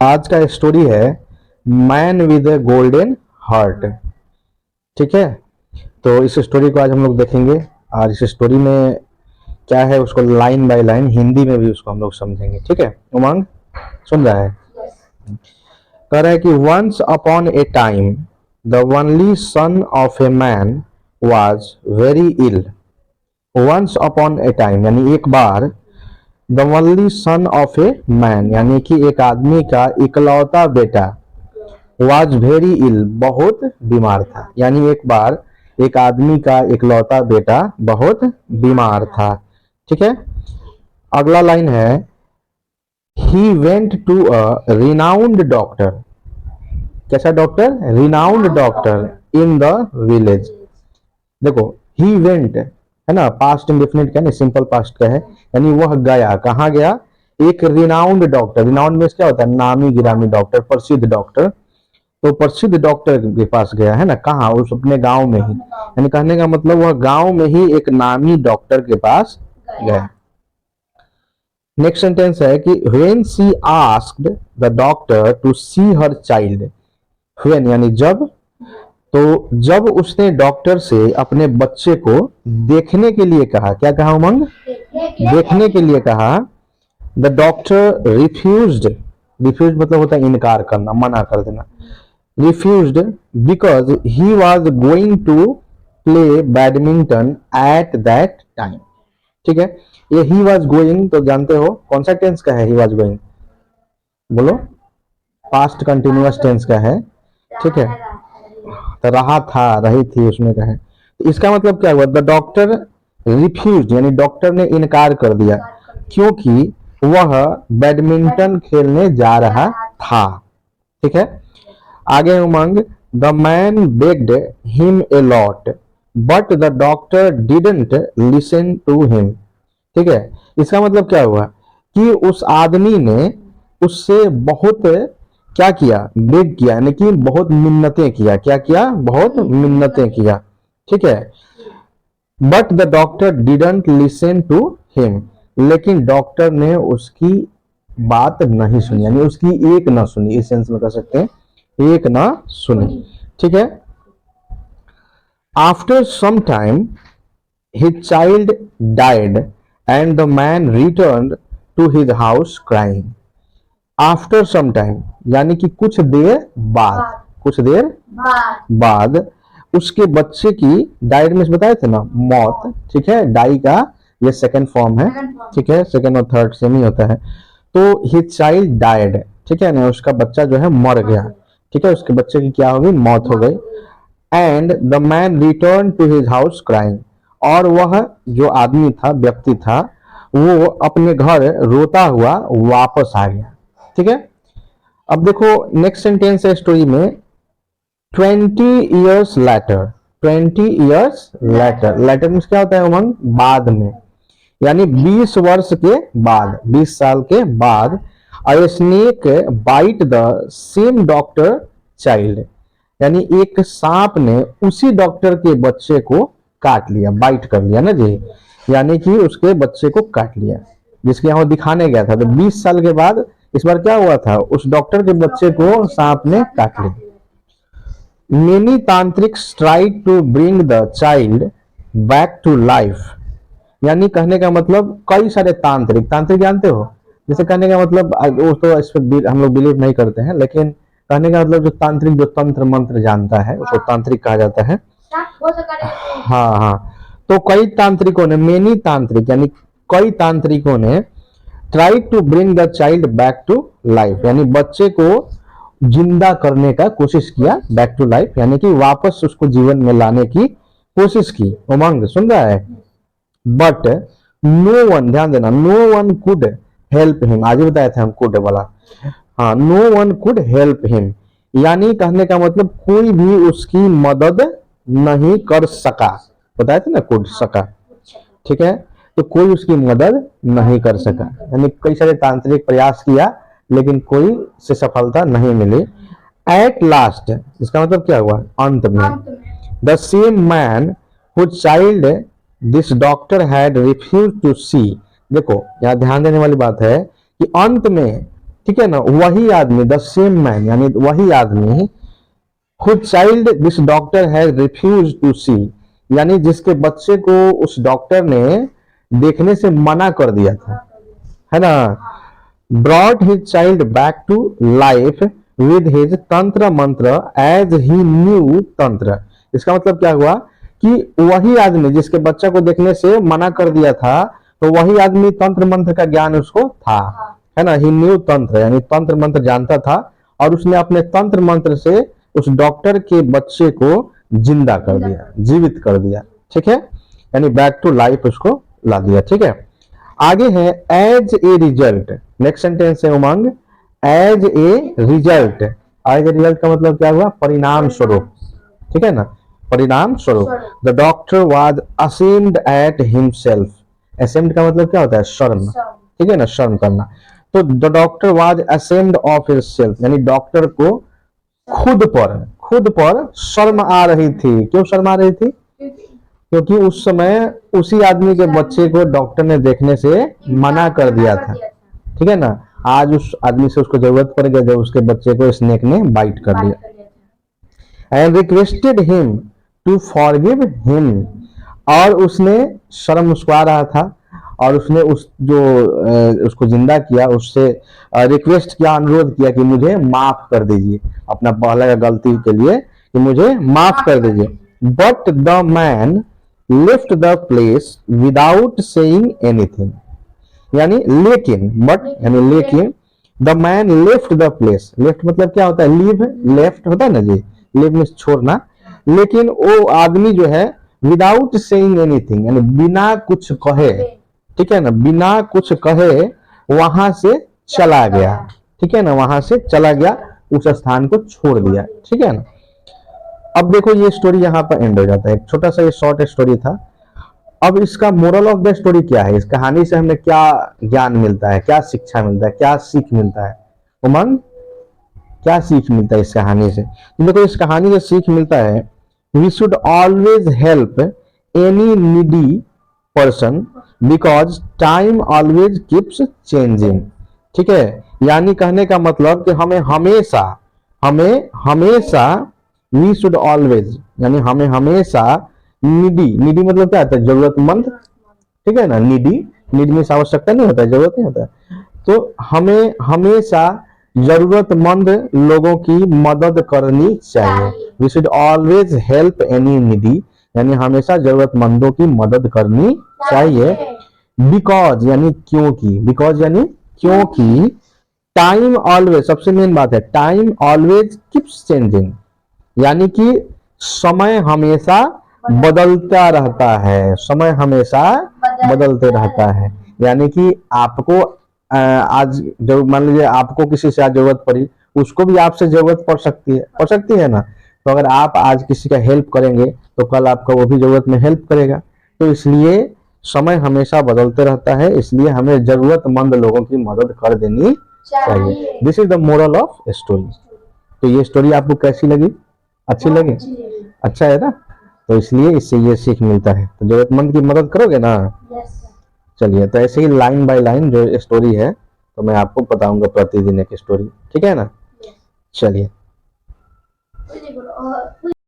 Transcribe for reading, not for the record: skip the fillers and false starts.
आज का स्टोरी है man with A golden heart. ठीक है, तो इस स्टोरी को आज हम लोग देखेंगे और इस स्टोरी में क्या है उसको लाइन बाय लाइन हिंदी में भी उसको हम लोग समझेंगे। ठीक है, उमंग सुन रहा है? कह रहा है कि once upon a time the only son of a man was very ill. Once upon a time यानी एक बार, the only son of a man यानी कि एक आदमी का इकलौता बेटा, वाज वेरी इल बहुत बीमार था। यानी एक बार एक आदमी का इकलौता बेटा बहुत बीमार था। ठीक है, अगला लाइन है he went to a renowned doctor. कैसा doctor? Renowned doctor in the village. देखो ही वेंट है ना, पास्ट इंडेफिनिट का नहीं, सिंपल पास्ट का है। यानी वह गया, कहाँ गया? एक रिनाउंड डॉक्टर। रिनाउंड में क्या होता है? नामी गिरामी डॉक्टर, प्रसिद्ध डॉक्टर। तो प्रसिद्ध डॉक्टर के पास गया है ना, कहाँ? उस अपने गांव में ही। यानी कहने का मतलब वह गांव में ही एक नामी डॉक्टर के पास गया। नेक्स्ट सेंटेंस है कि when she asked the doctor to see her child. When यानी जब, तो जब उसने डॉक्टर से अपने बच्चे को देखने के लिए कहा, क्या कहा उमंग? देखने के लिए कहा। The doctor refused. रिफ्यूज मतलब होता है इनकार करना, मना कर देना। refused because he was going to play badminton at that time। ठीक है, ये he was going तो जानते हो कौन सा टेंस का है? he was going, बोलो। पास्ट कंटिन्यूअस टेंस का है। ठीक है, तो रहा था, रही थी उसमें का है। तो इसका मतलब क्या हुआ? द डॉक्टर रिफ्यूज यानी डॉक्टर ने इनकार कर दिया क्योंकि वह बैडमिंटन खेलने जा रहा था। ठीक है, आगे Umang the man begged him a lot but the doctor didn't listen to him. ठीक है, इसका मतलब क्या हुआ कि उस आदमी ने उससे बहुत क्या किया? बेग किया, यानी कि बहुत मिन्नतें किया। क्या किया? बहुत मिन्नतें किया। ठीक है, but the doctor didn't listen to him, लेकिन डॉक्टर ने उसकी बात नहीं सुनी, यानी उसकी एक ना सुनी। इस सेंस में कह सकते हैं एक ना सुनी। ठीक है, after some time his child died and the man returned to his house crying। After some time यानी कि कुछ देर बाद, कुछ देर बाद उसके बच्चे की, डाइड में बताए थे ना, मौत। ठीक है, डाई का ये सेकंड फॉर्म है। ठीक है, सेकंड और थर्ड सेम ही होता है। तो हिज चाइल्ड डाइड, ठीक है ना, उसका बच्चा जो है मर गया। ठीक है, उसके बच्चे की क्या हो गई? मौत हो गई। And the man return to his house crying, और वह जो आदमी था, व्यक्ति था, वो अपने घर रोता हुआ वापस आ गया। ठीक है, अब देखो नेक्स्ट सेंटेंस है स्टोरी में 20 years later। 20 years later, later means क्या होता है उमंग? बाद में, यानी 20 वर्ष के बाद, 20 साल के बाद। A snake bite the same doctor child, यानी एक सांप ने उसी डॉक्टर के बच्चे को काट लिया, बाइट कर लिया ना जी, यानी कि उसके बच्चे को काट लिया, जिसके यहाँ दिखाने गया था। तो 20 साल के बाद इस बार क्या हुआ था? उस डॉक्टर के बच्चे को सांप ने काट लिया। Many tantrik try to bring the child back to life, यानी कहने का मतलब कई सारे तांत्रिक, तांत्रिक जानते हो? जैसे कहने का मतलब वो तो इस पर हम लोग बिलीव नहीं करते हैं, लेकिन कहने का मतलब जो तांत्रिक, जो तंत्र मंत्र जानता है उसको तांत्रिक कहा जाता है। हाँ हाँ, तो कई तांत्रिकों ने, मेनी तांत्रिक यानी कई तांत्रिकों ने try to bring the child back to life, यानी बच्चे को जिंदा करने का कोशिश किया, बैक टू लाइफ यानी कि वापस उसको जीवन में लाने की कोशिश की। उमंग सुन रहा है? बट नो वन, ध्यान देना, no one could help him. आज ही बताया था हम कुड वाला। हाँ, no one could help him, यानी कहने का मतलब कोई भी उसकी मदद नहीं कर सका। बताया था ना, कुड सका। ठीक है, तो कोई उसकी मदद नहीं कर सका, यानी कई सारे तांत्रिक प्रयास किया लेकिन कोई से सफलता नहीं मिली। एट लास्ट, इसका मतलब क्या हुआ? अंत में। The same man whose child this doctor had refuse to see. देखो यहाँ ध्यान देने वाली बात है कि अंत में ठीक है ना, वही आदमी, द सेम मैन, यानी वही आदमी whose child this doctor has refuse to see, यानी जिसके बच्चे को उस डॉक्टर ने देखने से मना कर दिया था, है ना, brought his child back to life with his tantra mantra as he new तंत्र। इसका मतलब क्या हुआ कि वही आदमी जिसके बच्चा को देखने से मना कर दिया था, तो वही आदमी तंत्र मंत्र का ज्ञान उसको था, है ना, ही न्यू तंत्र, यानी तंत्र मंत्र जानता था, और उसने अपने तंत्र मंत्र से उस डॉक्टर के बच्चे को जिंदा कर दिया, जीवित कर दिया, ठीक है, यानी बैक टू लाइफ उसको ला दिया, ठीक है। आगे है as a result, next sentence है Umang, as a result. As a result का मतलब क्या हुआ, परिणाम स्वरूप, ठीक है ना, परिणाम स्वरूप। The doctor was ashamed at himself, ashamed का मतलब क्या होता है, शर्म, ठीक है ना, शर्म करना। तो the doctor was ashamed of himself, यानी डॉक्टर को खुद पर शर्म आ रही थी। क्यों शर्म आ रही थी, क्योंकि उस समय उसी आदमी के बच्चे को डॉक्टर ने देखने से मना कर दिया था, ठीक है ना। आज उस आदमी से उसको जरूरत पड़ गई जब उसके बच्चे को स्नेक ने बाइट कर दिया। And requested him to forgive him, और उसने शर्म मुस्कुरा रहा था, और उसने उस जो उसको जिंदा किया उससे रिक्वेस्ट किया, अनुरोध किया कि मुझे माफ कर दीजिए अपना पहले गलती के लिए, कि मुझे माफ कर दीजिए। But the man left the place without saying anything, यानी लेकिन, बट यानी लेकिन, the man left the place, left मतलब क्या होता है, लीव, लेफ्ट होता है ना जी, लीव में छोड़ना, लेकिन वो आदमी जो है विदाउट सेइंग एनीथिंग, यानी बिना कुछ कहे, ठीक है ना, बिना कुछ कहे वहां से चला गया, ठीक है ना, वहां से चला गया, उस स्थान को छोड़ दिया, ठीक है ना। अब देखो ये स्टोरी यहाँ पर एंड हो जाता है, एक छोटा सा ये शॉर्ट स्टोरी था। अब इसका मोरल ऑफ द स्टोरी क्या है, इस कहानी से हमें क्या ज्ञान मिलता है, क्या शिक्षा मिलता है, क्या सीख मिलता है, उमंग क्या सीख मिलता है इस कहानी से। तो देखो इस कहानी से सीख मिलता है, we should always help any needy person because time always keeps changing, ठीक है, यानी कहने का मतलब कि हमें हमेशा वी शुड ऑलवेज, यानी हमें हमेशा नीडी मतलब क्या होता है, जरूरतमंद, ठीक है ना, नीड में आवश्यकता नहीं होता है, जरूरत नहीं होता है, तो हमें हमेशा जरूरतमंद लोगों की मदद करनी चाहिए। We should always help any needy, यानी हमेशा जरूरतमंदों की मदद करनी चाहिए। बिकॉज यानी क्योंकि, बिकॉज यानी क्योंकि, टाइम ऑलवेज, सबसे मेन बात है, टाइम ऑलवेज कीप्स चेंजिंग, यानी कि समय हमेशा बदलता रहता है, समय हमेशा बदलते रहता है, यानी कि आपको आज जब मान लीजिए आपको किसी से आज जरूरत पड़ी, उसको भी आपसे जरूरत पड़ सकती है ना, तो अगर आप आज किसी का हेल्प करेंगे तो कल आपका वो भी जरूरत में हेल्प करेगा, तो इसलिए समय हमेशा बदलते रहता है, इसलिए हमें जरूरतमंद लोगों की मदद कर देनी चाहिए। This is the moral of story. तो ये स्टोरी आपको कैसी लगी, अच्छी लगी, अच्छा है ना, तो इसलिए इससे ये सीख मिलता है, तो जरूरतमंद की मदद करोगे ना। चलिए, तो ऐसे ही लाइन बाय लाइन जो स्टोरी है तो मैं आपको बताऊंगा प्रतिदिन एक स्टोरी, ठीक है ना। चलिए।